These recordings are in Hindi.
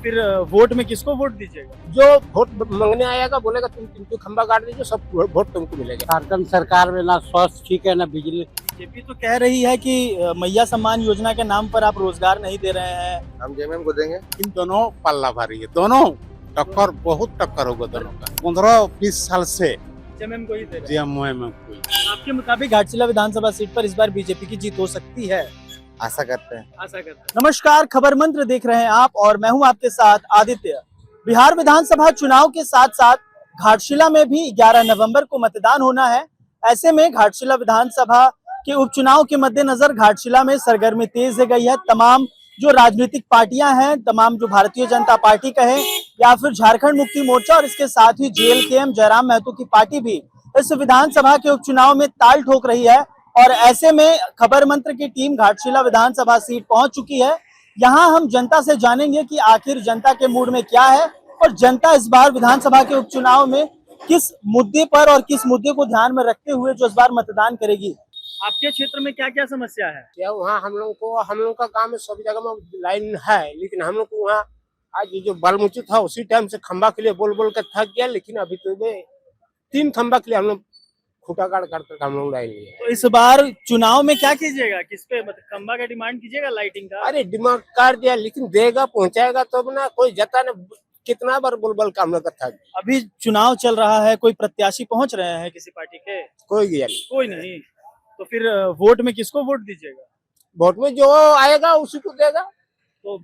फिर वोट में किसको वोट दीजिएगा? जो वोट मांगने आएगा बोलेगा तुम खंबा गाड़ दीजिए, सब वोट तुमको मिलेगा। झारखंड सरकार में ना स्वास्थ्य ठीक है ना बिजली। बीजेपी तो कह रही है कि मैया सम्मान योजना के नाम पर आप रोजगार नहीं दे रहे हैं। हम जेएमएम को देंगे। इन दोनों पल्ला भारी है, दोनों टक्कर, बहुत टक्कर होगा दोनों का। 15-20 साल से जेएमएम को ही दे रहे हैं। जेएमएम को। आपके मुताबिक घाटशिला विधानसभा सीट पर इस बार बीजेपी की जीत हो सकती है? आशा करते हैं। नमस्कार, खबर मंत्र देख रहे हैं आप और मैं हूं आपके साथ आदित्य। बिहार विधानसभा चुनाव के साथ साथ घाटशिला में भी 11 नवंबर को मतदान होना है। ऐसे में घाटशिला विधानसभा के उपचुनाव के मद्देनजर घाटशिला में सरगर्मी तेज हो गई है। तमाम जो राजनीतिक पार्टियां हैं, तमाम जो भारतीय जनता पार्टी कहे या फिर झारखंड मुक्ति मोर्चा और इसके साथ ही जेएलकेएम जयराम महतो की पार्टी भी इस विधानसभा के उपचुनाव में ताल ठोक रही है। और ऐसे में खबर मंत्र की टीम घाटशिला विधानसभा सीट पहुंच चुकी है। यहां हम जनता से जानेंगे कि आखिर जनता के मूड में क्या है और जनता इस बार विधानसभा के उपचुनाव में किस मुद्दे पर और किस मुद्दे को ध्यान में रखते हुए जो इस बार मतदान करेगी। आपके क्षेत्र में क्या क्या समस्या है? क्या वहाँ हम लोग का काम में सभी जगह में लाइन है, लेकिन हम लोग को वहाँ आज ये जो बालमुची था उसी टाइम से खंबा के लिए बोल बोल कर थक गया। लेकिन अभी तो 3 खंबा के लिए हम लोग खूटा गाड़ कर हम लोग लाइन लिए। तो इस बार चुनाव में क्या कीजिएगा? किस पे मतलब खंबा का डिमांड कीजिएगा? लाइटिंग का? अरे डिमांड कर दिया, लेकिन देगा पहुँचाएगा तो ना कोई जता न कितना बार बोल का हम लोग का थक। अभी चुनाव चल रहा है, कोई प्रत्याशी पहुंच रहे हैं किसी पार्टी के? कोई गया नहीं। कोई नहीं। तो फिर वोट में किसको वोट दीजिएगा? वोट में जो आएगा उसी को देगा। तो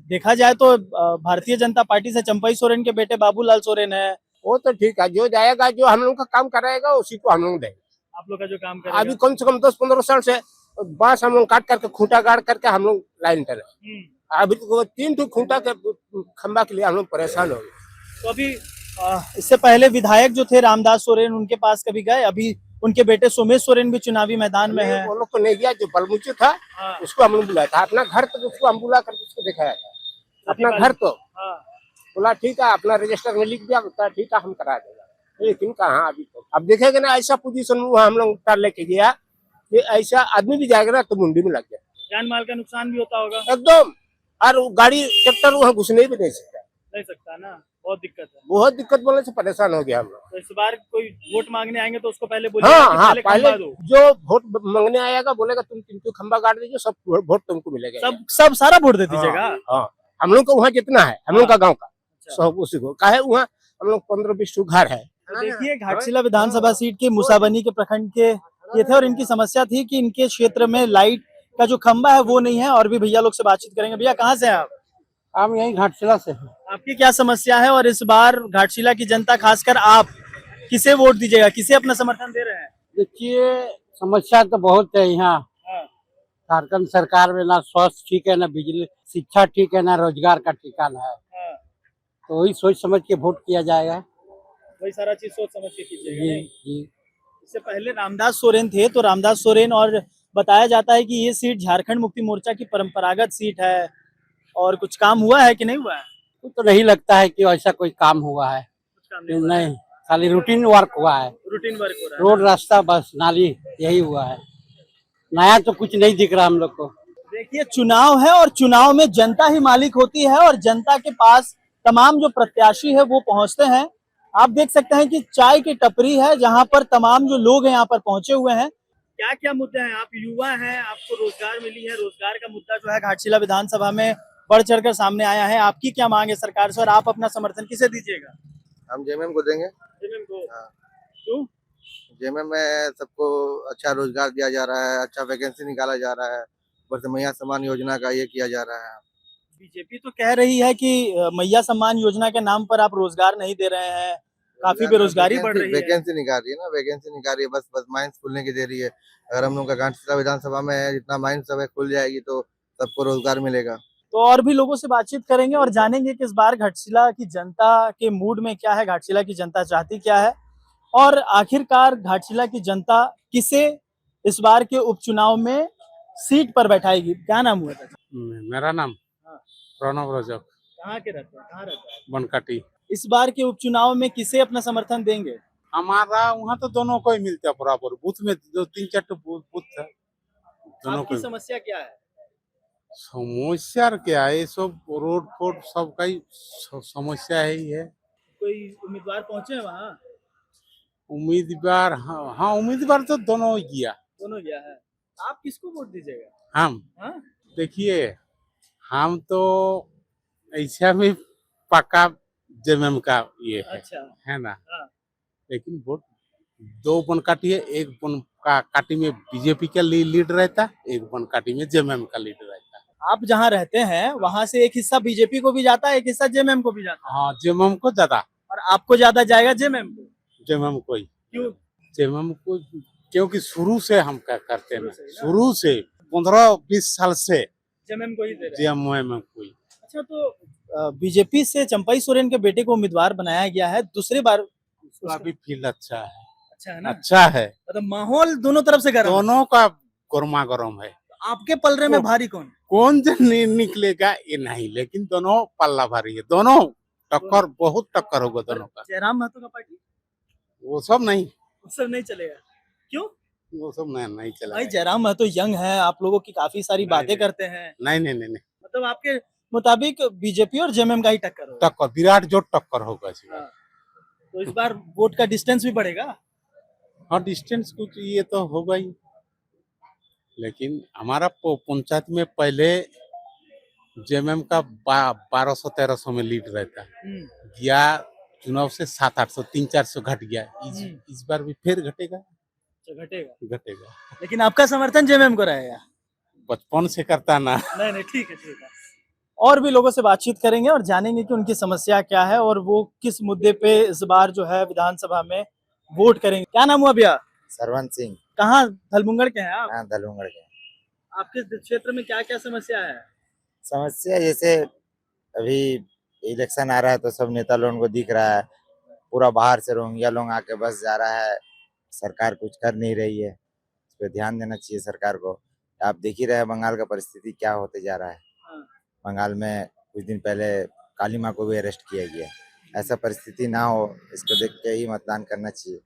देखा जाए तो भारतीय जनता पार्टी से चंपई सोरेन के बेटे बाबूलाल सोरेन है। वो तो ठीक है, जो जाएगा जो हम लोग का काम कराएगा उसी को हम लोग देंगे। आप लोग का जो काम अभी करेगा। कम से कम 10-15 साल से बांस हम लोग काट करके खूंटा गाड़ करके हम लोग लाइन करे। अभी तो 3 खूंटा के खंबा के लिए हम लोग परेशान हो गए। तो अभी इससे पहले विधायक जो थे रामदास सोरेन, उनके पास कभी गए? अभी उनके बेटे सोमेश सोरेन भी चुनावी मैदान में है। वो लोग को नहीं गया, जो बलमुची था उसको हम लोग बुलाया था। अपना घर तो उसको हम बुला करके उसको दिखाया था। अपना घर तो बोला ठीक है, अपना रजिस्टर में लिख दिया, ठीक है हम करा देगा। लेकिन कहाँ अभी तो अब देखेगा ना, ऐसा पोजीशन में हम लोग उतार लेके गया कि ऐसा आदमी भी जाएगा ना तो मुंडी में लग गया। जान माल का नुकसान भी होता होगा एकदम। और गाड़ी ट्रैक्टर वहाँ घुसने भी नहीं सकता ना। बहुत दिक्कत है। बहुत दिक्कत बोलने से परेशान हो गया हम लोग। तो इस बार कोई वोट मांगने आएंगे तो उसको पहले बोलिए। हाँ, पहले जो वोट मांगने आएगा बोलेगा तुम खंबा गाड़ दीजिए, सब वोट तुमको मिलेगा। सब सारा वोट दे दीजिएगा। हाँ, हम लोग को वहाँ जितना है हम लोग का गाँव का सब उसी को काहे। वहाँ हम लोग 15-20 घर है। तो देखिए, घाटशिला विधानसभा सीट के मूसाबनी के प्रखंड के ये थे और इनकी समस्या थी कि इनके क्षेत्र में लाइट का जो खंबा है वो नहीं है। और भी भैया लोग से बातचीत करेंगे। भैया कहाँ से हैं आप? हम यही घाटशिला से हैं। आपकी क्या समस्या है और इस बार घाटशिला की जनता, खासकर आप, किसे वोट दीजिएगा? किसे अपना समर्थन दे रहे हैं? देखिए, समस्या तो बहुत है यहाँ। झारखंड सरकार में ना स्वास्थ्य ठीक है ना बिजली, शिक्षा ठीक है ना रोजगार का ठिकाना है। तो वही सोच समझ के वोट किया जाएगा। वही सारा चीज सोच समझ के कीजिएगा। जी। इससे पहले रामदास सोरेन थे, तो रामदास सोरेन, और बताया जाता है कि ये सीट झारखंड मुक्ति मोर्चा की परंपरागत सीट है। और कुछ काम हुआ है कि नहीं हुआ है? तो नहीं लगता है कि ऐसा कोई काम हुआ है। कुछ काम नहीं हुआ है। नहीं, खाली रूटीन वर्क हुआ है। रूटीन वर्क हो रहा है। रोड, रास्ता, बस नाली, यही हुआ है। नया तो कुछ नहीं दिख रहा हम लोग को। देखिए, चुनाव है और चुनाव में जनता ही मालिक होती है और जनता के पास तमाम जो प्रत्याशी है वो पहुंचते हैं। आप देख सकते हैं कि चाय की टपरी है जहां पर तमाम जो लोग हैं यहाँ पर पहुंचे हुए हैं। क्या क्या मुद्दे हैं? आप युवा हैं, आपको रोजगार मिली है। रोजगार का मुद्दा जो है घाटशिला विधानसभा में बढ़ चढ़कर सामने आया है। आपकी क्या मांग है सरकार से और आप अपना समर्थन किसे दीजिएगा? हम जेएमएम को देंगे। जेएमएम को? हाँ। क्यों? जेएमएम में सबको अच्छा रोजगार दिया जा रहा है, अच्छा वैकेंसी निकाला जा रहा है, ऊपर से मैया सम्मान योजना का ये किया जा रहा है। बीजेपी तो कह रही है कि मैया सम्मान योजना के नाम पर आप रोजगार नहीं दे रहे हैं, काफी बेरोजगारी बढ़ रही है। वैकेंसी निकाल रही है ना, वैकेंसी निकाल रही है, बस माइंस खुलने की दे रही है। अगर हम लोग का घाटशिला विधानसभा में है, जितना माइंस सब खुल जाएगी तो सबको रोजगार मिलेगा। तो और भी लोगों से बातचीत करेंगे और जानेंगे कि इस बार घाटशिला की जनता के मूड में क्या है, घाटशिला की जनता चाहती क्या है और आखिरकार घाटशिला की जनता किसे इस बार के उपचुनाव में सीट पर बैठाएगी। क्या नाम हुआ था? मेरा नाम प्रणव रजक। कहाँ के रहते हैं? कहाँ रहते हैं? बनकाटी। इस बार के उपचुनाव में किसे अपना समर्थन देंगे? हमारा वहाँ तो दोनों को ही मिलता है बराबर। बूथ में 2-3-4 बूथ है, दोनों आपकी को। समस्या क्या है? समस्या क्या है, ये सब रोड फोड सबका ही समस्या है ही है। कोई उम्मीदवार पहुंचे हैं वहाँ? उम्मीदवार, हाँ हाँ, उम्मीदवार तो दोनों ही किया। दोनों गया है। आप किसको वोट दीजिएगा? हम हाँ? देखिए, हम तो ऐसा भी पक्का जेएमएम का ये अच्छा। है ना। हाँ। लेकिन वोट दो बनकाटी है, एक बनकाटी में बीजेपी का लीड रहता, एक बनकाटी में जेएमएम का लीड रहता। आप जहाँ रहते हैं वहाँ से एक हिस्सा बीजेपी को भी जाता है, एक हिस्सा जेएमएम को भी जाता है, हाँ, जेएमएम को ज्यादा, और आपको ज्यादा जाएगा जेएमएम को। जेएमएम को ही, क्यों? जेएमएम को, क्योंकि शुरू से हम करते हैं, शुरू से ही ना? शुरू से 15-20 साल से जेएमएम को ही दे रहे हैं। जेएमएम को ही। अच्छा, तो बीजेपी से चंपई सोरेन के बेटे को उम्मीदवार बनाया गया है दूसरी बार। उसका भी फील्ड अच्छा है, अच्छा है ना? अच्छा है, मतलब माहौल दोनों तरफ से गर्म है। दोनों का गर्मा गर्म है। आपके पलरे में भारी कौन? कौन निकलेगा ये नहीं, लेकिन दोनों पल्ला भारी है, दोनों टक्कर, बहुत टक्कर होगा दोनों का। जयराम महतो का पार्टी वो सब नहीं, वो सब नहीं चलेगा। क्यों? वो सब नहीं चला। भाई जयराम महतो यंग है, आप लोगों की काफी सारी नहीं, बातें नहीं। करते हैं। नहीं, मतलब आपके मुताबिक बीजेपी और जेएमएम का ही टक्कर होगा। टक्कर, विराट जो टक्कर होगा इस बार। हाँ। तो इस बार वोट का डिस्टेंस भी बढ़ेगा। हाँ, डिस्टेंस कुछ ये तो होगा ही, लेकिन हमारा पंचायत में पहले जेएमएम का 1200-1300 में लीड रहता, गया चुनाव से 700-800, 300-400 घट गया। इस बार भी फिर घटेगा, घटेगा। लेकिन आपका समर्थन जेएमएम को रहेगा। बचपन से करता ना। नहीं, ठीक है। और भी लोगों से बातचीत करेंगे और जानेंगे कि उनकी समस्या क्या है और वो किस मुद्दे पे इस बार जो है विधानसभा में वोट करेंगे। क्या नाम हुआ भैया? सरवंत सिंह। कहाँ धलमुंगड़ के हैं आप? हाँ, धलूंगड़ के। आपके क्षेत्र में क्या क्या समस्या है? समस्या जैसे अभी इलेक्शन आ रहा है तो सब नेता लोगों को दिख रहा है, पूरा बाहर से रोहिंग्या लोग आके बस जा रहा है, सरकार कुछ कर नहीं रही है। इस पे ध्यान देना चाहिए सरकार को। आप देख ही रहे हैं बंगाल का परिस्थिति क्या होते जा रहा है। बंगाल में कुछ दिन पहले काली माँ को भी अरेस्ट किया गया। ऐसा परिस्थिति ना हो, इसको देख के ही मतदान करना चाहिए।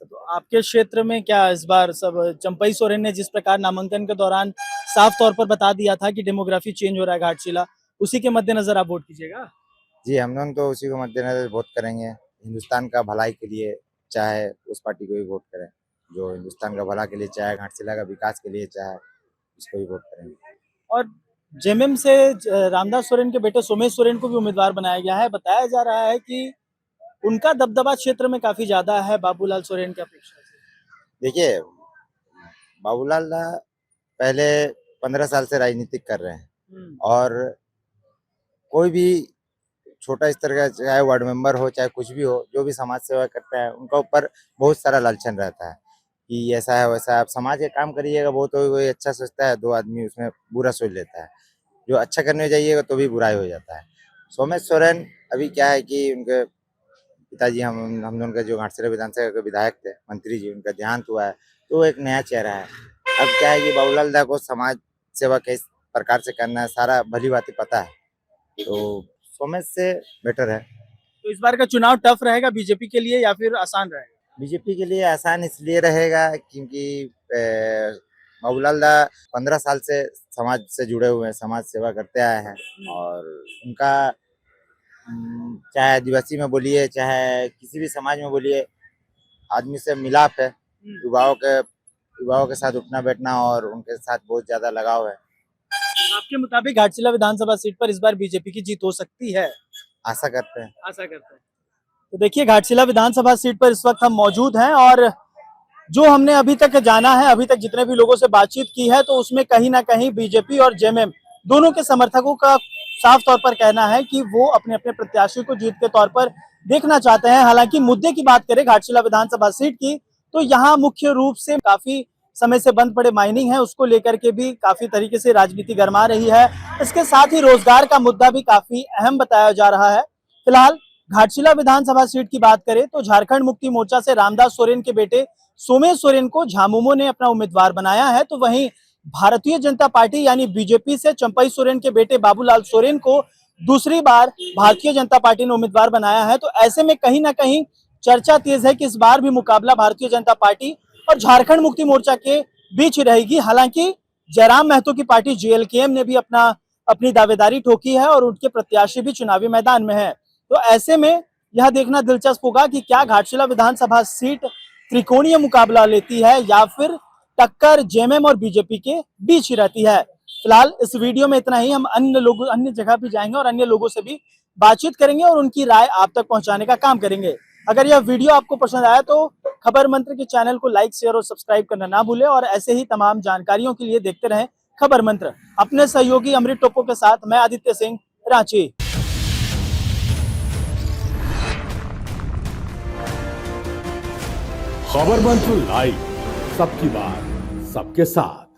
तो आपके क्षेत्र में क्या इस बार सब चंपई सोरेन ने जिस प्रकार नामांकन के दौरान साफ तौर पर बता दिया था कि डेमोग्राफी चेंज हो रहा है घाटशिला, उसी के मद्देनजर आप वोट कीजिएगा? जी, हम लोग तो उसी को मद्देनजर वोट करेंगे। हिंदुस्तान का भलाई के लिए चाहे उस पार्टी को ही वोट करें जो हिंदुस्तान का भला के लिए चाहे, घाटशिला का विकास के लिए चाहे, उसको ही वोट करेंगे। और जेएमएम से रामदास सोरेन के बेटे सोमेश सोरेन को भी उम्मीदवार बनाया गया है। बताया जा रहा है कि उनका दबदबा क्षेत्र में काफी ज्यादा है बाबूलाल सोरेन की अपेक्षा से। देखिए, बाबूलाल पहले 15 साल से राजनीतिक कर रहे हैं और कोई भी छोटा स्तर का, चाहे वार्ड मेंबर हो चाहे कुछ भी हो, जो भी समाज सेवा करता है उनका ऊपर बहुत सारा लालचन रहता है कि ऐसा है वैसा है। आप समाज के काम करिएगा वो तो कोई अच्छा सोचता है, दो आदमी उसमें बुरा सोच लेता है। जो अच्छा करने जाइएगा तो भी बुराई हो जाता है। सोमेश सोरेन अभी क्या है कि उनके पिताजी हम लोगों का जो घाटशिला विधानसभा के विधायक थे, मंत्री जी, उनका देहांत हुआ है, तो एक नया चेहरा है। अब क्या है कि बाबूलाल दा को समाज सेवा किस प्रकार से करना है सारा भली बातें पता है, तो सोमेश से बेटर है। तो इस बार का चुनाव टफ रहेगा बीजेपी के लिए या फिर आसान रहेगा? बीजेपी के लिए आसान इसलिए रहेगा क्योंकि बाबूलाल दा 15 साल से समाज से जुड़े हुए हैं, समाज सेवा करते आए हैं और उनका चाहे आदिवासी में बोलिए चाहे किसी भी समाज में बोलिए, आदमी से मिलाप है। युवाओं के साथ उठना बैठना और उनके साथ बहुत ज्यादा लगाव है। आपके मुताबिक घाटशिला विधानसभा सीट पर इस बार बीजेपी की जीत हो सकती है? आशा करते हैं। तो देखिए, घाटशिला विधानसभा सीट पर इस वक्त हम मौजूद हैं और जो हमने अभी तक जाना है, अभी तक जितने भी लोगों से बातचीत की है, तो उसमें कहीं ना कहीं बीजेपी और जेएमएम दोनों के समर्थकों का साफ तौर पर कहना है कि वो अपने अपने प्रत्याशी को जीत के तौर पर देखना चाहते हैं। हालांकि मुद्दे की बात करें घाटशिला विधानसभा सीट की, तो यहाँ मुख्य रूप से काफी समय से बंद पड़े माइनिंग है, उसको लेकर के भी काफी तरीके से राजनीति गरमा रही है। इसके साथ ही रोजगार का मुद्दा भी काफी अहम बताया जा रहा है। फिलहाल घाटशिला विधानसभा सीट की बात करें तो झारखंड मुक्ति मोर्चा से रामदास सोरेन के बेटे सोमेश सोरेन को झामुमो ने अपना उम्मीदवार बनाया है, तो वहीं भारतीय जनता पार्टी यानी बीजेपी से चंपई सोरेन के बेटे बाबूलाल सोरेन को दूसरी बार भारतीय जनता पार्टी ने उम्मीदवार बनाया है। तो ऐसे में कहीं ना कहीं चर्चा तेज है कि इस बार भी मुकाबला भारतीय जनता पार्टी और झारखंड मुक्ति मोर्चा के बीच रहेगी। हालांकि जयराम महतो की पार्टी जेएलकेएम ने भी अपनी दावेदारी ठोकी है और उनके प्रत्याशी भी चुनावी मैदान में है। तो ऐसे में यह देखना दिलचस्प होगा कि क्या घाटशिला विधानसभा सीट त्रिकोणीय मुकाबला लेती है या फिर टक्कर जेएमएम और बीजेपी के बीच ही रहती है। फिलहाल इस वीडियो में इतना ही। हम अन्य जगह भी जाएंगे और अन्य लोगों से भी बातचीत करेंगे और उनकी राय आप तक पहुंचाने का काम करेंगे। अगर यह वीडियो आपको पसंद आया तो खबर मंत्र के चैनल को लाइक, शेयर और सब्सक्राइब करना ना भूलें और ऐसे ही तमाम जानकारियों के लिए देखते रहें खबर मंत्र। अपने सहयोगी अमृत टोप्पो के साथ मैं आदित्य सिंह, रांची। खबर मंत्र लाइव, सबकी बात सबके साथ।